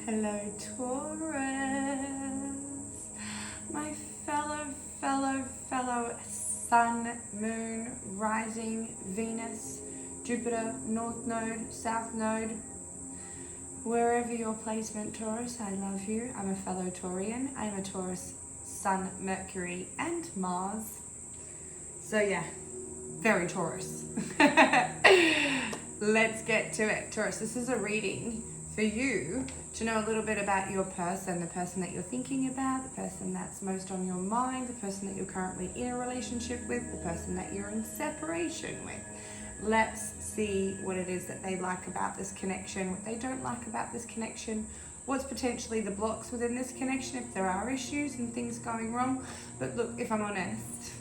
Hello, Taurus, my fellow Sun, Moon, Rising, Venus, Jupiter, North Node, South Node, wherever your placement, Taurus, I love you. I'm a fellow Taurian. I'm a Taurus, Sun, Mercury, and Mars. So yeah, very Taurus. Let's get to it. Taurus, this is a reading for you to know a little bit about your person, the person that you're thinking about, the person that's most on your mind, the person that you're currently in a relationship with, the person that you're in separation with. Let's see what it is that they like about this connection, what they don't like about this connection, what's potentially the blocks within this connection if there are issues and things going wrong. But look, if I'm honest,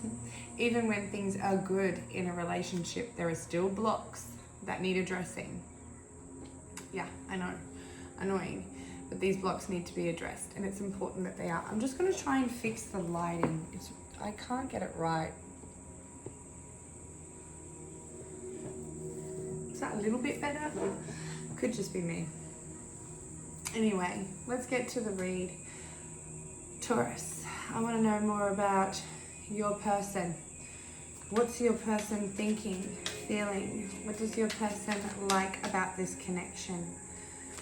even when things are good in a relationship, there are still blocks that need addressing. Yeah, I know, annoying, but these blocks need to be addressed, and it's important that they are. I'm just going to try and fix the lighting. I can't get it right. Is that a little bit better? Could just be me. Anyway, let's get to the read. Taurus, I want to know more about your person. What's your person thinking, feeling? What does your person like about this connection?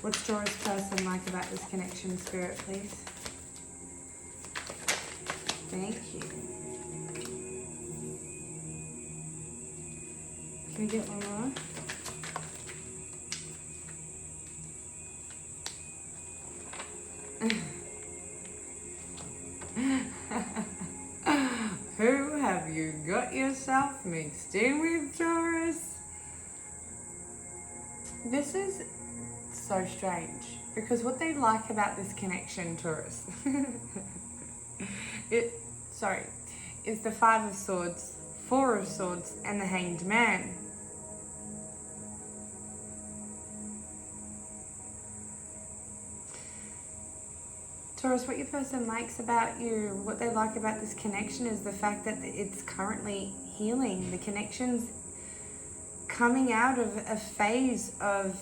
What's Taurus person like about this connection, Spirit, please? Thank you. Can we get one more? Who have you got yourself mixed in with, Taurus? This is so strange because what they like about this connection, Taurus, is the Five of Swords, Four of Swords, and the Hanged Man. Taurus, what your person likes about you, what they like about this connection is the fact that it's currently healing. The connection's coming out of a phase of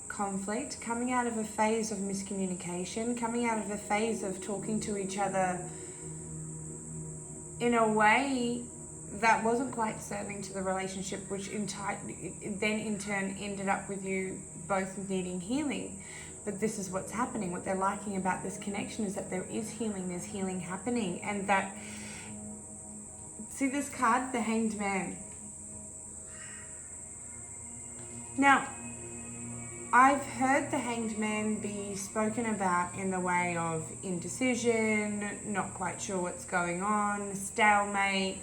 conflict, coming out of a phase of miscommunication, coming out of a phase of talking to each other in a way that wasn't quite serving to the relationship, which then in turn ended up with you both needing healing. But this is what's happening. What they're liking about this connection is that there is healing, there's healing happening, and that, see this card, the Hanged Man. Now, I've heard the Hanged Man be spoken about in the way of indecision, not quite sure what's going on, stalemate,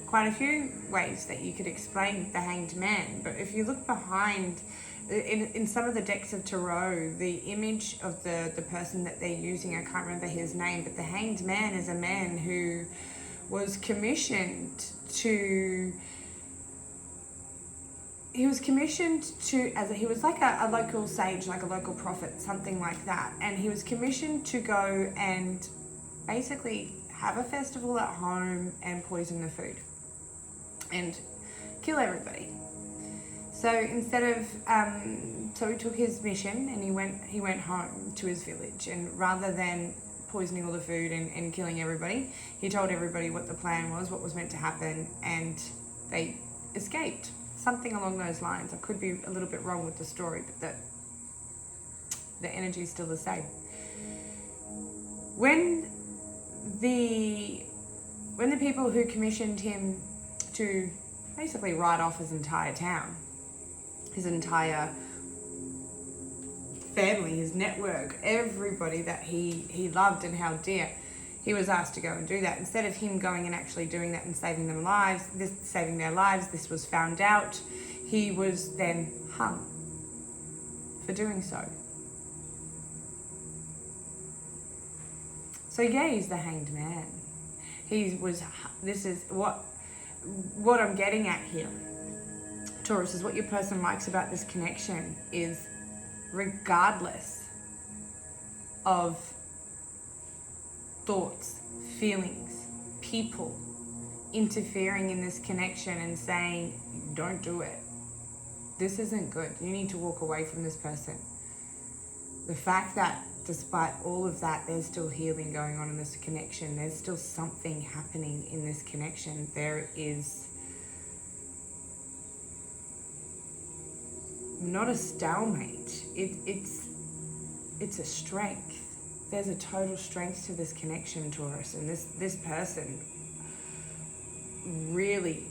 quite a few ways that you could explain the Hanged Man. But if you look behind, in some of the decks of Tarot, the image of the person that they're using, I can't remember his name, but the Hanged Man is a man who was commissioned to, he was like a local sage, like a local prophet, something like that. And he was commissioned to go and basically have a festival at home and poison the food and kill everybody. So instead of, so he took his mission and he went home to his village, and rather than poisoning all the food and killing everybody, he told everybody what the plan was, what was meant to happen, and they escaped. Something along those lines. I could be a little bit wrong with the story, but the energy is still the same. When the people who commissioned him to basically write off his entire town, his entire family, his network, everybody that he loved and held dear, he was asked to go and do that. Instead of him going and actually doing that and saving their lives, this was found out. He was then hung for doing so. So yeah, he's the Hanged Man. This is what I'm getting at here, Taurus, is what your person likes about this connection is, regardless of thoughts, feelings, people interfering in this connection and saying, don't do it. This isn't good. You need to walk away from this person. The fact that despite all of that, there's still healing going on in this connection. There's still something happening in this connection. There is not a stalemate. It's a strength. There's a total strength to this connection, Taurus. And this person really,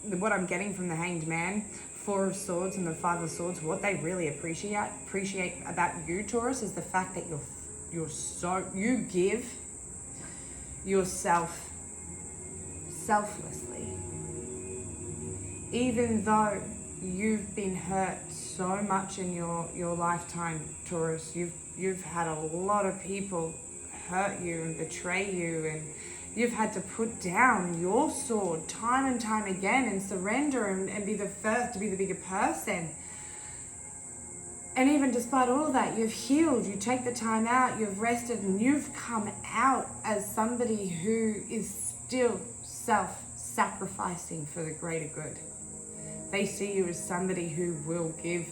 what I'm getting from the Hanged Man, Four of Swords and the Five of Swords, what they really appreciate about you, Taurus, is the fact that you give yourself selflessly. Even though you've been hurt so much in your lifetime, Taurus, you've had a lot of people hurt you and betray you, and you've had to put down your sword time and time again and surrender and be the first to be the bigger person. And even despite all of that, you've healed, you take the time out, you've rested, and you've come out as somebody who is still self-sacrificing for the greater good. They see you as somebody who will give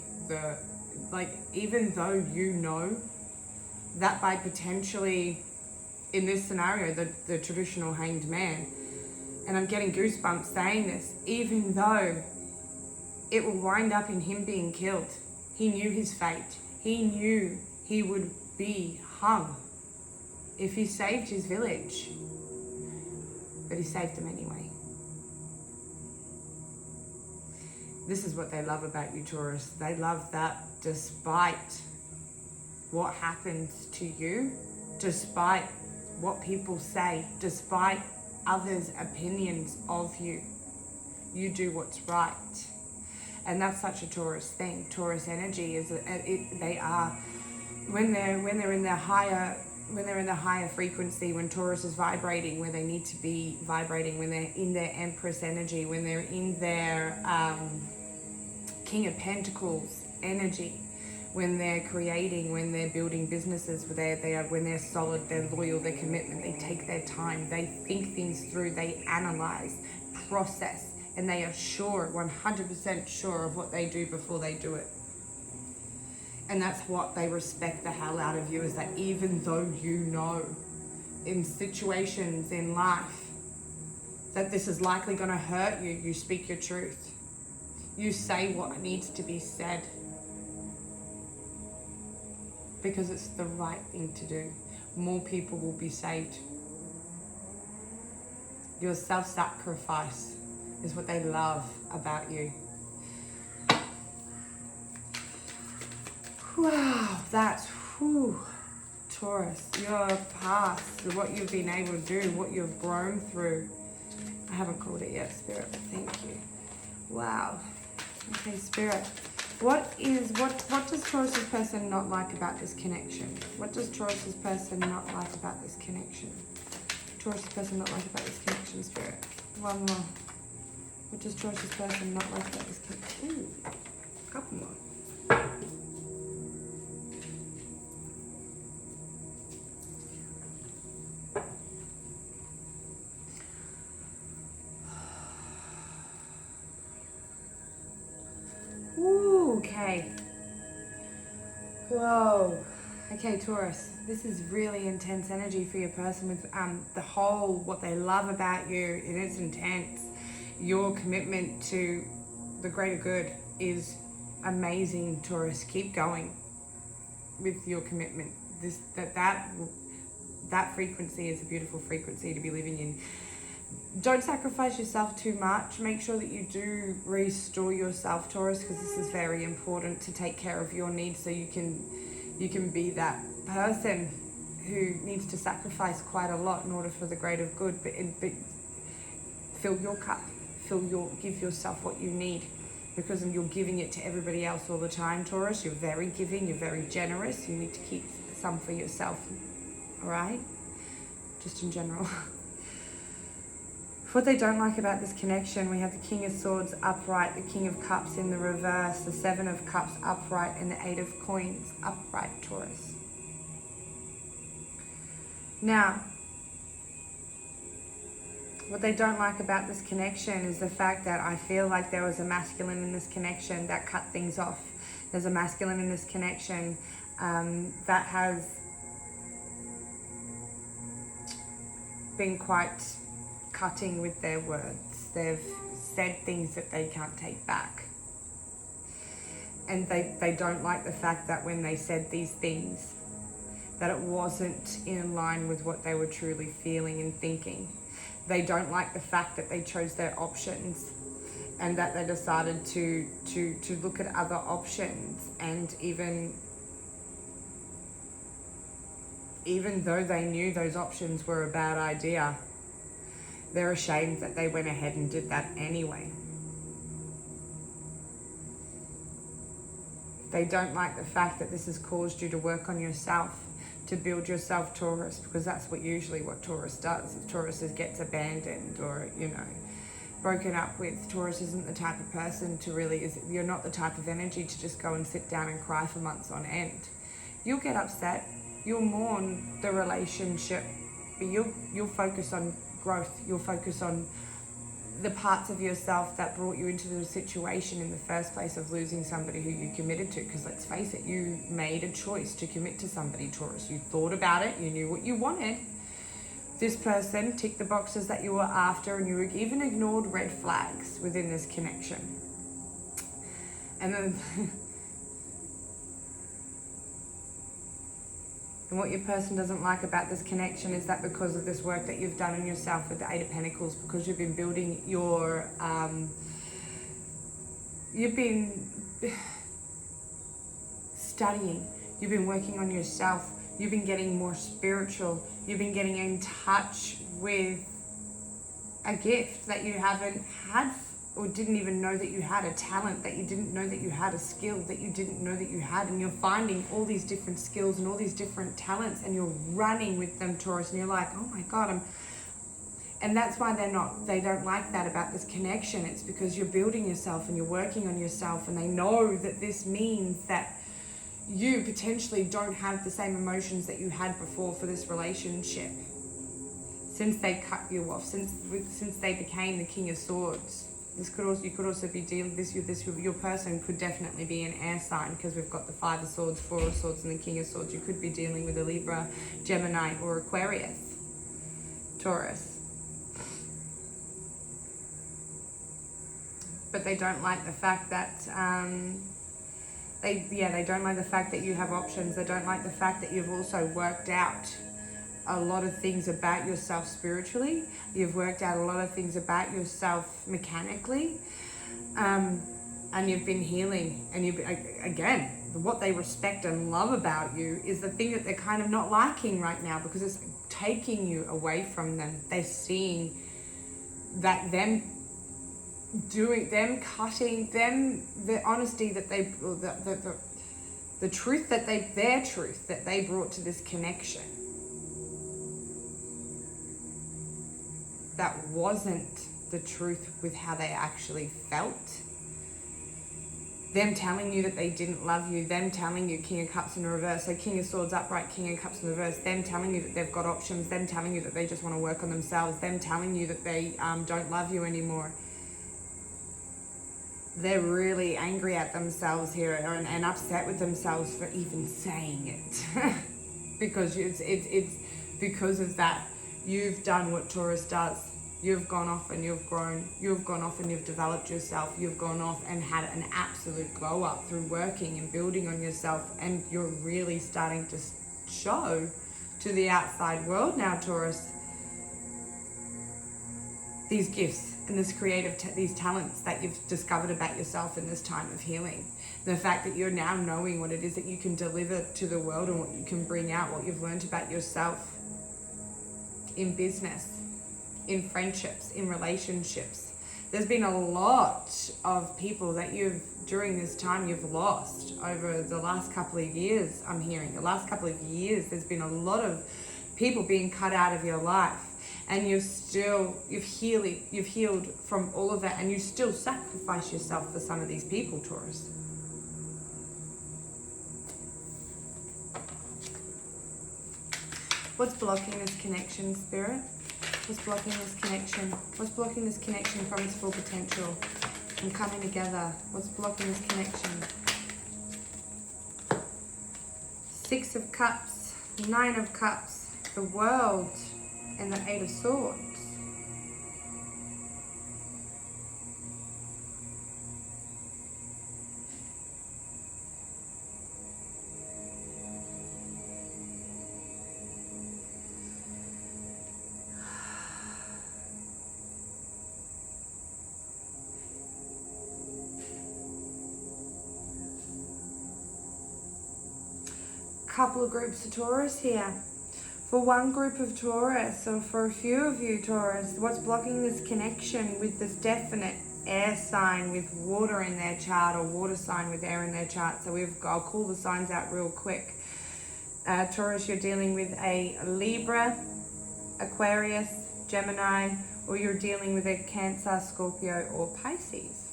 even though you know that by potentially, in this scenario, the traditional Hanged Man, and I'm getting goosebumps saying this, even though it will wind up in him being killed. He knew his fate. He knew he would be hung if he saved his village. But he saved them anyway. This is what they love about you, Taurus. They love that despite what happens to you, despite what people say, despite others' opinions of you, you do what's right. And that's such a Taurus thing. Taurus energy is they are when they're in their higher frequency, when Taurus is vibrating where they need to be vibrating, when they're in their Empress energy, when they're in their King of Pentacles energy, when they're creating, when they're building businesses, when they're solid, they're loyal, they're commitment, they take their time, they think things through, they analyze, process, and they are sure, 100% sure of what they do before they do it. And that's what they respect the hell out of you, is that even though you know in situations in life that this is likely going to hurt you, you speak your truth. You say what needs to be said. Because it's the right thing to do. More people will be saved. Your self-sacrifice is what they love about you. Wow, that's, Taurus, your past, what you've been able to do, what you've grown through. I haven't called it yet, Spirit, but thank you. Wow. Okay, Spirit. What does Taurus's person not like about this connection? What does Taurus's person not like about this connection? Taurus's person not like about this connection, Spirit. One more. What does Taurus's person not like about this connection? Ooh, a couple more. Okay. Whoa. Okay, Taurus. This is really intense energy for your person with what they love about you, and it's intense. Your commitment to the greater good is amazing, Taurus. Keep going with your commitment. That frequency is a beautiful frequency to be living in. Don't sacrifice yourself too much. Make sure that you do restore yourself, Taurus, because this is very important to take care of your needs, so you can be that person who needs to sacrifice quite a lot in order for the greater good. But fill your cup, give yourself what you need, because you're giving it to everybody else all the time, Taurus. You're very giving, you're very generous. You need to keep some for yourself, all right? Just in general. What they don't like about this connection, we have the King of Swords upright, the King of Cups in the reverse, the Seven of Cups upright, and the Eight of Coins upright, Taurus. Now, what they don't like about this connection is the fact that I feel like there was a masculine in this connection that cut things off. There's a masculine in this connection that has been quite cutting with their words. They've said things that they can't take back. And they don't like the fact that when they said these things, that it wasn't in line with what they were truly feeling and thinking. They don't like the fact that they chose their options and that they decided to look at other options, and even though they knew those options were a bad idea, they're ashamed that they went ahead and did that anyway. They don't like the fact that this has caused you to work on yourself, to build yourself, Taurus, because that's usually what Taurus does. If Taurus gets abandoned or, broken up with, Taurus isn't the type of person to really, you're not the type of energy to just go and sit down and cry for months on end. You'll get upset, you'll mourn the relationship, but you'll focus on growth, you'll focus on the parts of yourself that brought you into the situation in the first place of losing somebody who you committed to. Because let's face it, you made a choice to commit to somebody, Taurus. You thought about it, you knew what you wanted. This person ticked the boxes that you were after, and you even ignored red flags within this connection. And then and what your person doesn't like about this connection is that because of this work that you've done on yourself with the Eight of Pentacles, because you've been building your, you've been studying, you've been working on yourself, you've been getting more spiritual, you've been getting in touch with a gift that you haven't had or didn't even know that you had, a talent that you didn't know that you had, a skill that you didn't know that you had, and you're finding all these different skills and all these different talents, and you're running with them, Taurus, and you're like, oh my God, and that's why they don't like that about this connection. It's because you're building yourself and you're working on yourself, and they know that this means that you potentially don't have the same emotions that you had before for this relationship, since they cut you off, since they became the King of Swords. You could also be dealing your person could definitely be an air sign, because we've got the Five of Swords, Four of Swords, and the King of Swords. You could be dealing with a Libra, Gemini, or Aquarius, Taurus. But they don't like the fact that they don't like the fact that you have options. They don't like the fact that you've also worked out a lot of things about yourself spiritually. You've worked out a lot of things about yourself mechanically, and you've been healing. And again, what they respect and love about you is the thing that they're kind of not liking right now, because it's taking you away from them. They're seeing that the honesty that the truth that their truth that they brought to this connection, that wasn't the truth with how they actually felt. Them telling you that they didn't love you, them telling you King of Cups in reverse, so King of Swords upright, King of Cups in reverse, them telling you that they've got options, them telling you that they just want to work on themselves, them telling you that they don't love you anymore. They're really angry at themselves here and upset with themselves for even saying it. Because it's because of that. You've done what Taurus does. You've gone off and you've grown. You've gone off and you've developed yourself. You've gone off and had an absolute glow up through working and building on yourself. And you're really starting to show to the outside world now, Taurus, these gifts and this these talents that you've discovered about yourself in this time of healing. The fact that you're now knowing what it is that you can deliver to the world and what you can bring out, what you've learned about yourself in business, in friendships, in relationships. There's been a lot of people that during this time you've lost over the last couple of years. I'm hearing the last couple of years, there's been a lot of people being cut out of your life, and you've healed from all of that, and you still sacrifice yourself for some of these people, Taurus. What's blocking this connection, Spirit? What's blocking this connection? What's blocking this connection from its full potential, from coming together? What's blocking this connection? Six of Cups, Nine of Cups, the World, and the Eight of Swords. Couple of groups of Taurus here. For one group of Taurus, or for a few of you Taurus, what's blocking this connection with this definite air sign with water in their chart, or water sign with air in their chart? So I'll call the signs out real quick. Taurus, you're dealing with a Libra, Aquarius, Gemini, or you're dealing with a Cancer, Scorpio, or Pisces.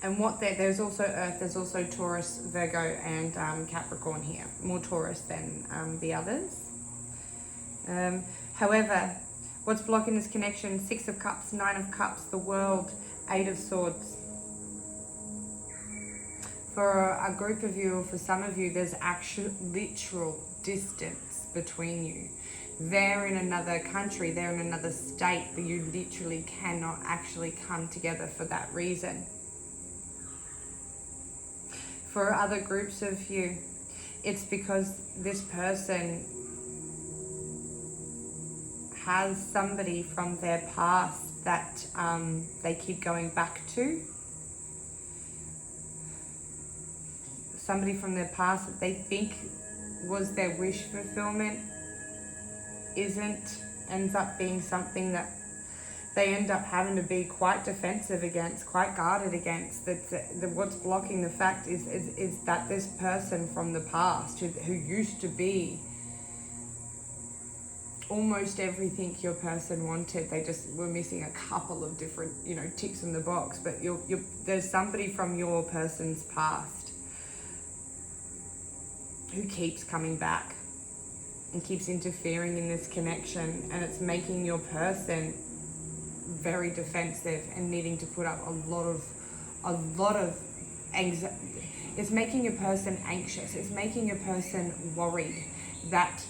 And there's also Earth, there's also Taurus, Virgo, and Capricorn here. More Taurus than the others. However, what's blocking this connection? Six of Cups, Nine of Cups, the World, Eight of Swords. For a group of you, or for some of you, there's actual literal distance between you. They're in another country, they're in another state, but you literally cannot actually come together for that reason. For other groups of you, it's because this person has somebody from their past that they keep going back to. Somebody from their past that they think was their wish fulfillment ends up being something that they end up having to be quite defensive against, quite guarded against. What's blocking the fact is that this person from the past who used to be almost everything your person wanted, they just were missing a couple of different, ticks in the box. But there's somebody from your person's past who keeps coming back and keeps interfering in this connection, and it's making your person very defensive and needing to put up a lot of anxiety. It's making a person anxious. It's making a person worried that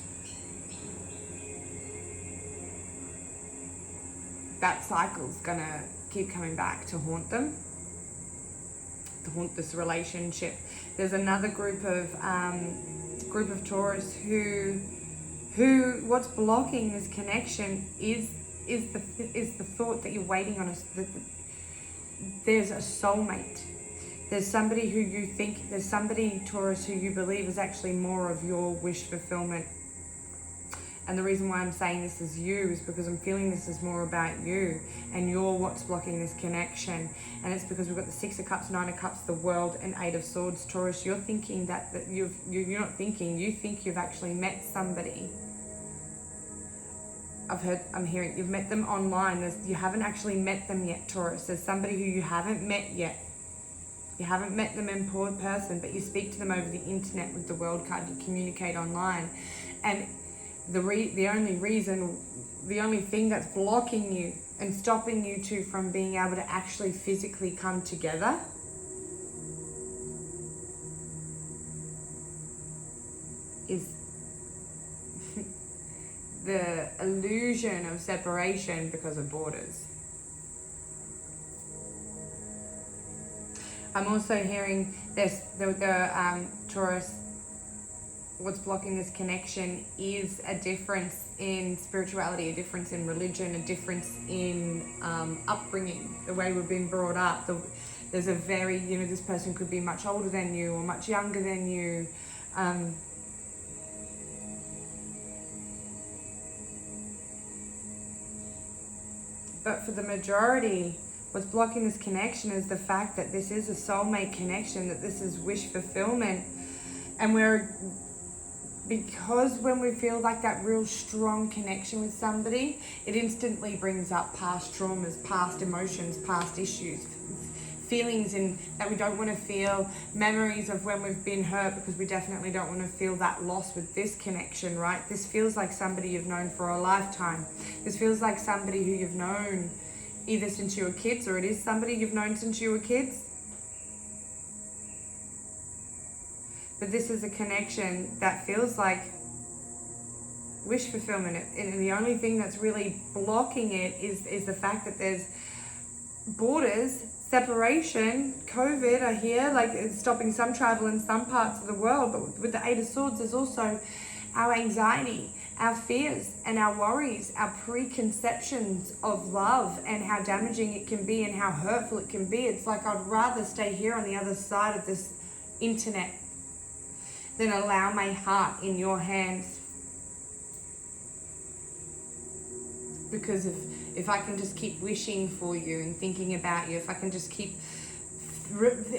cycle's gonna keep coming back to haunt them, to haunt this relationship. There's another group of Taurus who what's blocking this connection is the thought that you're waiting on. There's a soulmate. There's somebody who you think, there's somebody, Taurus, who you believe is actually more of your wish fulfillment. And the reason why I'm saying this is you is because I'm feeling this is more about you, and you're what's blocking this connection. And it's because we've got the Six of Cups, Nine of Cups, the World, and Eight of Swords. Taurus, you're thinking that you're not thinking, you think you've actually met somebody. I'm hearing you've met them online. You haven't actually met them yet, Taurus. There's somebody who you haven't met yet. You haven't met them in person, but you speak to them over the internet with the World card. You communicate online, and the only thing that's blocking you and stopping you two from being able to actually physically come together is the illusion of separation because of borders. I'm also hearing this, the Taurus, what's blocking this connection is a difference in spirituality, a difference in religion, a difference in upbringing, the way we've been brought up. There's a very, this person could be much older than you or much younger than you. But for the majority, what's blocking this connection is the fact that this is a soulmate connection, that this is wish fulfillment. And because when we feel like that real strong connection with somebody, it instantly brings up past traumas, past emotions, past issues, feelings that we don't want to feel, memories of when we've been hurt, because we definitely don't want to feel that loss with this connection, right? This feels like somebody you've known for a lifetime. This feels like somebody who you've known either since you were kids, or it is somebody you've known since you were kids. But this is a connection that feels like wish fulfillment. And the only thing that's really blocking it is the fact that there's borders, separation, COVID are here, like it's stopping some travel in some parts of the world. But with the Eight of Swords, there's also our anxiety, our fears and our worries, our preconceptions of love and how damaging it can be and how hurtful it can be. It's like I'd rather stay here on the other side of this internet than allow my heart in your hands. Because if I can just keep wishing for you and thinking about you, if I can just keep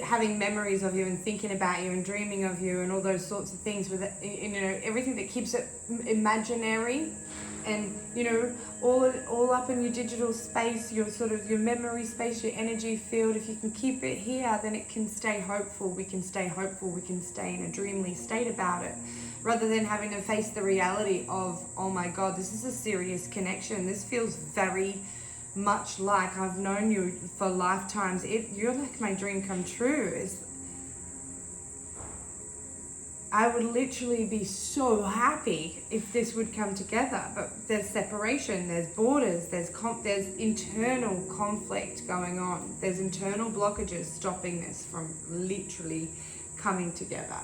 having memories of you and thinking about you and dreaming of you and all those sorts of things, with it, you know, everything that keeps it imaginary, and you know, all up in your digital space, your sort of your memory space, your energy field, if you can keep it here, then it can stay hopeful. We can stay hopeful. We can stay in a dreamly state about it, rather than having to face the reality of, oh my God, this is a serious connection. This feels very much like I've known you for lifetimes. You're like my dream come true. I would literally be so happy if this would come together. But there's separation, there's borders, there's internal conflict going on. There's internal blockages stopping this from literally coming together.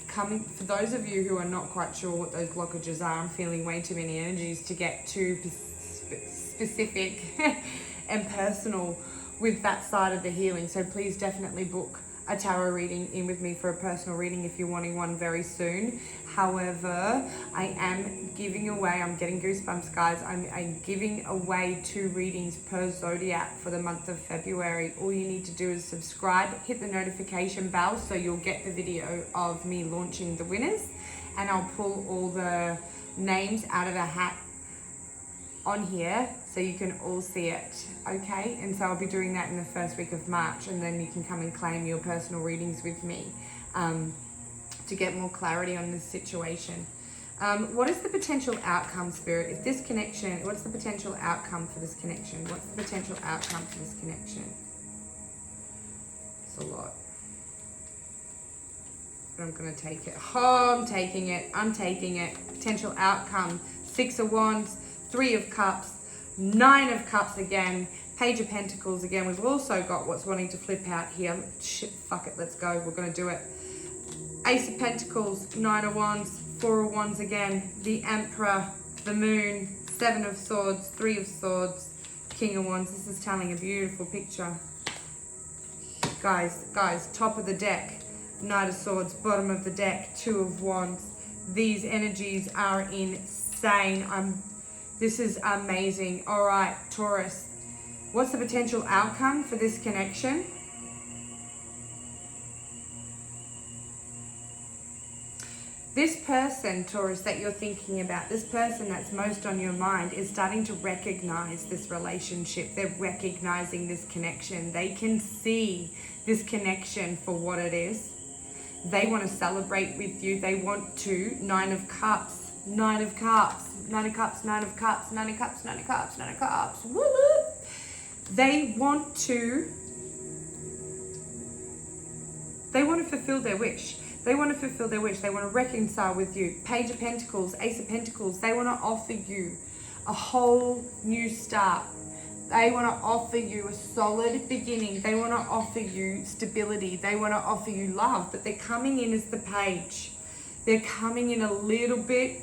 For those of you who are not quite sure what those blockages are, I'm feeling way too many energies to get too specific and personal with that side of the healing. So please definitely book a tarot reading in with me for a personal reading if you're wanting one very soon. However, I am giving away, I'm getting goosebumps, guys. I'm giving away 2 readings per zodiac for the month of February. All you need to do is subscribe, hit the notification bell so you'll get the video of me launching the winners, and I'll pull all the names out of a hat on here so you can all see it, okay? And so I'll be doing that in the first week of March, and then you can come and claim your personal readings with me to get more clarity on this situation. What is the potential outcome, Spirit? If this connection, what's the potential outcome for this connection? What's the potential outcome for this connection? It's a lot. But I'm going to take it. Oh, I'm taking it. I'm taking it. Potential outcome. 6 of Wands, 3 of Cups, 9 of Cups again, Page of Pentacles again. We've also got what's wanting to flip out here. Shit, fuck it, let's go. We're going to do it. Ace of Pentacles, 9 of Wands, 4 of Wands again, the Emperor, the Moon, 7 of Swords, 3 of Swords, King of Wands. This is telling a beautiful picture. Guys, top of the deck, Knight of Swords, bottom of the deck, 2 of Wands. These energies are insane. This is amazing. All right, Taurus, what's the potential outcome for this connection? This person, Taurus, that you're thinking about, this person that's most on your mind is starting to recognize this relationship. They're recognizing this connection. They can see this connection for what it is. They want to celebrate with you. They want to. 9 of Cups, 9 of Cups, 9 of Cups, 9 of Cups, 9 of Cups, 9 of Cups, 9 of Cups. Woo! They want to fulfill their wish. They want to fulfill their wish. They want to reconcile with you. Page of Pentacles, Ace of Pentacles. They want to offer you a whole new start. They want to offer you a solid beginning. They want to offer you stability. They want to offer you love. But they're coming in as the Page. They're coming in a little bit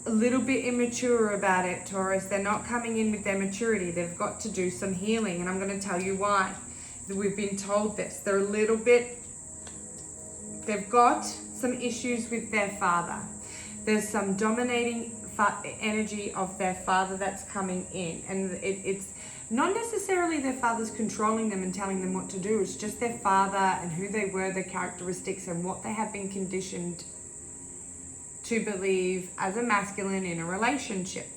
immature about it, Taurus. They're not coming in with their maturity. They've got to do some healing. And I'm going to tell you why. We've been told this. They've got some issues with their father. There's some dominating energy of their father that's coming in. And it's not necessarily their father's controlling them and telling them what to do. It's just their father and who they were, their characteristics, and what they have been conditioned to believe as a masculine in a relationship.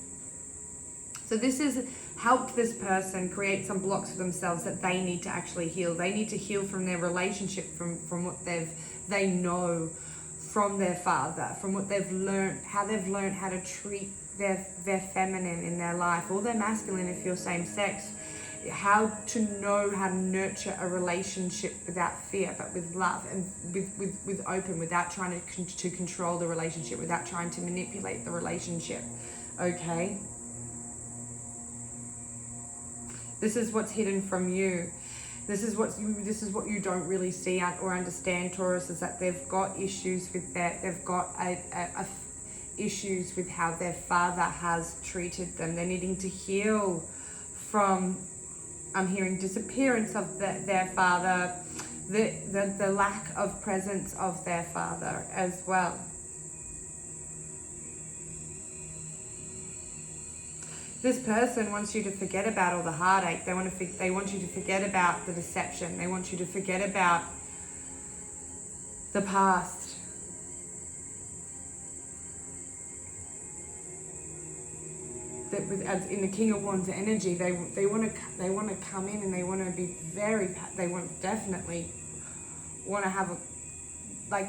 So this has helped this person create some blocks for themselves that they need to actually heal. They need to heal from their relationship, from what they know from their father, from what they've learned, how to treat their feminine in their life, or their masculine if you're same sex. how to know how to nurture a relationship without fear, but with love and with open, without trying to control the relationship, without trying to manipulate the relationship. Okay? This is what's hidden from you. This is what you don't really see or understand, Taurus, is that they've got issues with they've got issues with how their father has treated them. They're needing to heal from, I'm hearing, disappearance of their father, the lack of presence of their father as well. This person wants you to forget about all the heartache. They want you to forget about the deception. They want you to forget about the past. That in the King of Wands energy, they want to come in and they want to be definitely want to have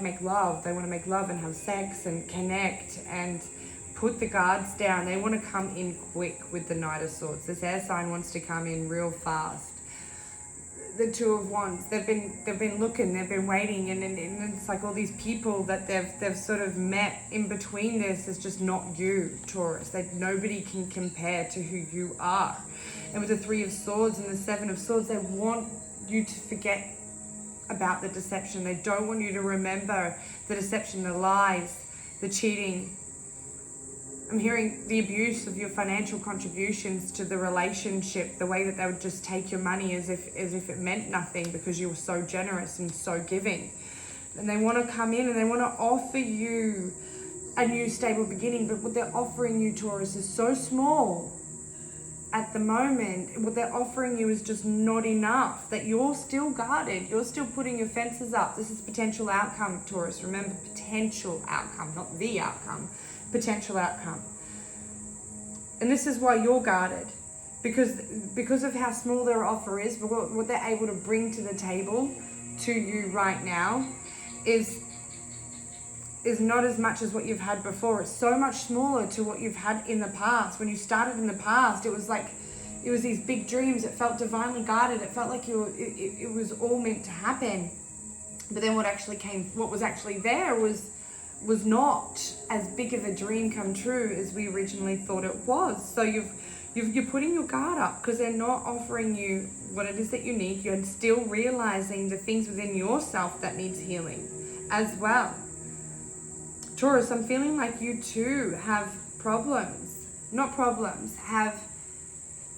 make love. They want to make love and have sex and connect and put the guards down. They want to come in quick with the Knight of Swords. This air sign wants to come in real fast. The Two of Wands, they've been looking, they've been waiting, and it's like all these people that they've sort of met in between this is just not you, Taurus. Nobody can compare to who you are. And with the Three of Swords and the Seven of Swords, they want you to forget about the deception. They don't want you to remember the deception, the lies, the cheating. I'm hearing the abuse of your financial contributions to the relationship, the way that they would just take your money as if it meant nothing because you were so generous and so giving. And they want to come in and they want to offer you a new stable beginning, but what they're offering you, Taurus, is so small at the moment. What they're offering you is just not enough, that you're still guarded. You're still putting your fences up. This is potential outcome, Taurus. Remember, potential outcome, not the outcome. Potential outcome. And this is why you're guarded, because of how small their offer is, but what they're able to bring to the table to you right now is not as much as what you've had before. It's so much smaller to what you've had in the past. When you started in the past, it was these big dreams. It felt divinely guided. It felt like it was all meant to happen. But then what was actually there was not as big of a dream come true as we originally thought it was. So you're putting your guard up because they're not offering you what it is that you need. You're still realizing the things within yourself that needs healing as well. Taurus, I'm feeling like you too have have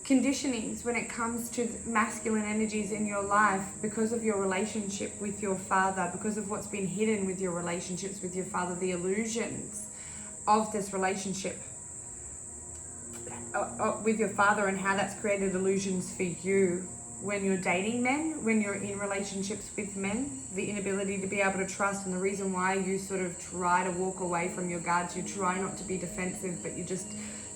conditionings when it comes to masculine energies in your life because of your relationship with your father, because of what's been hidden with your relationships with your father, the illusions of this relationship with your father and how that's created illusions for you when you're dating men, when you're in relationships with men, the inability to be able to trust, and the reason why you sort of try to walk away from your guards. You try not to be defensive, but you just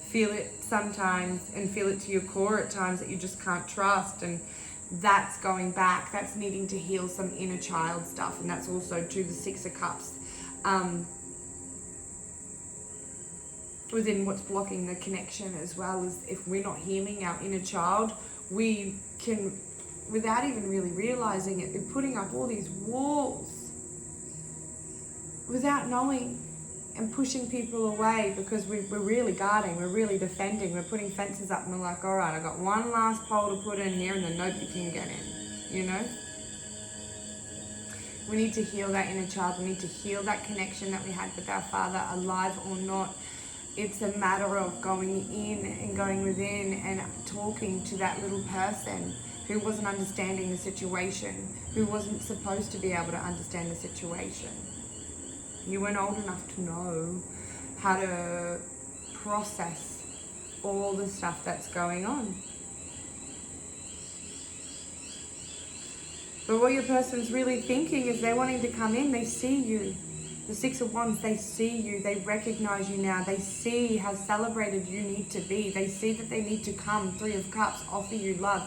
feel it sometimes and feel it to your core at times that you just can't trust, and that's going back. That's needing to heal some inner child stuff, and that's also to the Six of Cups within what's blocking the connection as well. As if we're not healing our inner child, we can, without even really realizing it, we're putting up all these walls without knowing, and pushing people away because we're really guarding, we're really defending, we're putting fences up, and we're like, all right, I got one last pole to put in here and then nobody can get in, you know? We need to heal that inner child. We need to heal that connection that we had with our father, alive or not. It's a matter of going in and going within and talking to that little person who wasn't understanding the situation, who wasn't supposed to be able to understand the situation. You weren't old enough to know how to process all the stuff that's going on. But what your person's really thinking is they're wanting to come in. They see you. The Six of Wands, they see you. They recognize you now. They see how celebrated you need to be. They see that they need to come. Three of Cups, offer you love.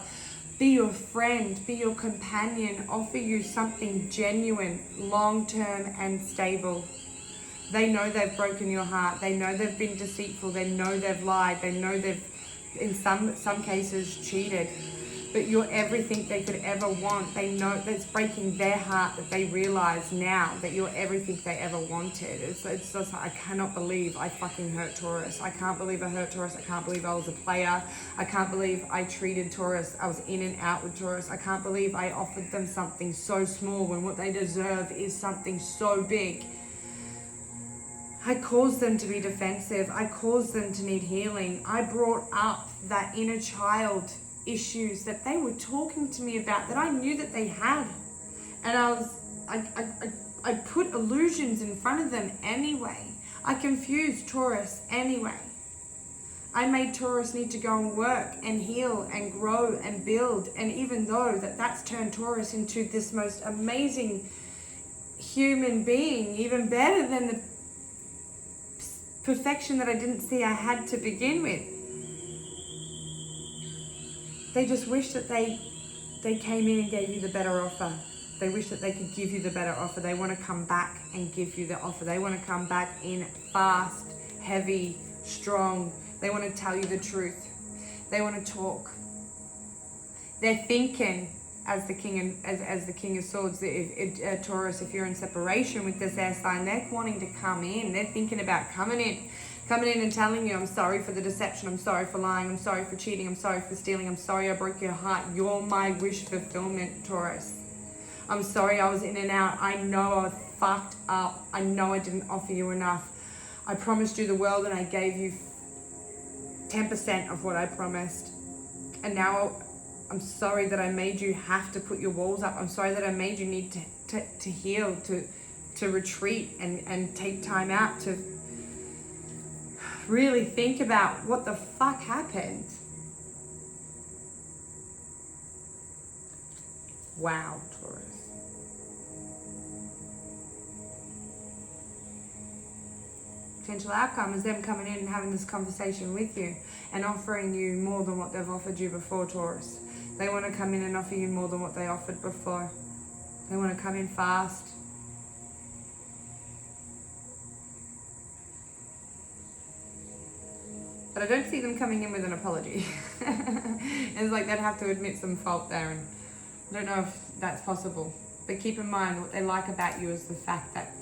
Be your friend, be your companion, offer you something genuine, long-term and stable. They know they've broken your heart. They know they've been deceitful. They know they've lied. They know they've, in some cases, cheated. but you're everything they could ever want. They know that's breaking their heart that they realize now that you're everything they ever wanted. It's just like, I cannot believe I fucking hurt Taurus. I can't believe I hurt Taurus. I can't believe I was a player. I can't believe I treated Taurus. I was in and out with Taurus. I can't believe I offered them something so small when what they deserve is something so big. I caused them to be defensive. I caused them to need healing. I brought up that inner child issues that they were talking to me about, that I knew that they had, and I put illusions in front of them anyway. I confused Taurus anyway. I made Taurus need to go and work and heal and grow and build, and even though that's turned Taurus into this most amazing human being, even better than the perfection that I didn't see I had to begin with. They just wish that they came in and gave you the better offer. They wish that they could give you the better offer. They want to come back and give you the offer. They want to come back in fast, heavy, strong. They want to tell you the truth. They want to talk. They're thinking as the king of swords. Taurus, if you're in separation with this air sign, they're wanting to come in. They're thinking about coming in and telling you, I'm sorry for the deception, I'm sorry for lying, I'm sorry for cheating, I'm sorry for stealing, I'm sorry I broke your heart. You're my wish fulfillment, Taurus. I'm sorry I was in and out. I know I fucked up. I know I didn't offer you enough. I promised you the world and I gave you 10% of what I promised. And now I'm sorry that I made you have to put your walls up. I'm sorry that I made you need to heal, to retreat and take time out to really think about what the fuck happened. Wow, Taurus. Potential outcome is them coming in and having this conversation with you and offering you more than what they've offered you before, Taurus. They want to come in and offer you more than what they offered before. They want to come in fast. But I don't see them coming in with an apology. It's like they'd have to admit some fault there, and I don't know if that's possible. But keep in mind, what they like about you is the fact that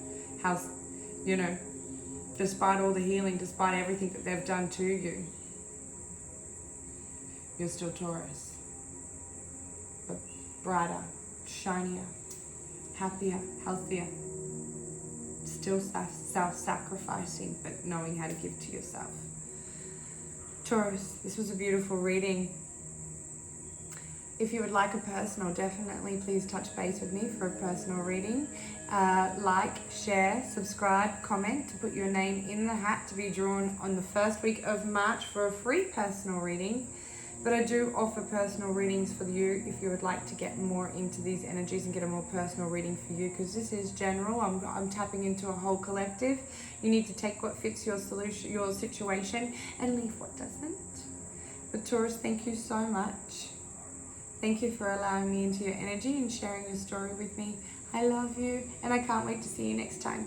how, despite all the healing, despite everything that they've done to you, you're still Taurus. But brighter, shinier, happier, healthier. Still self-sacrificing, but knowing how to give to yourself. Taurus, this was a beautiful reading. If you would like a personal, definitely please touch base with me for a personal reading. Like, share, subscribe, comment to put your name in the hat to be drawn on the first week of March for a free personal reading. But I do offer personal readings for you if you would like to get more into these energies and get a more personal reading for you, because this is general. I'm tapping into a whole collective. You need to take what fits your solution, your situation, and leave what doesn't. But Taurus, thank you so much. Thank you for allowing me into your energy and sharing your story with me. I love you, and I can't wait to see you next time.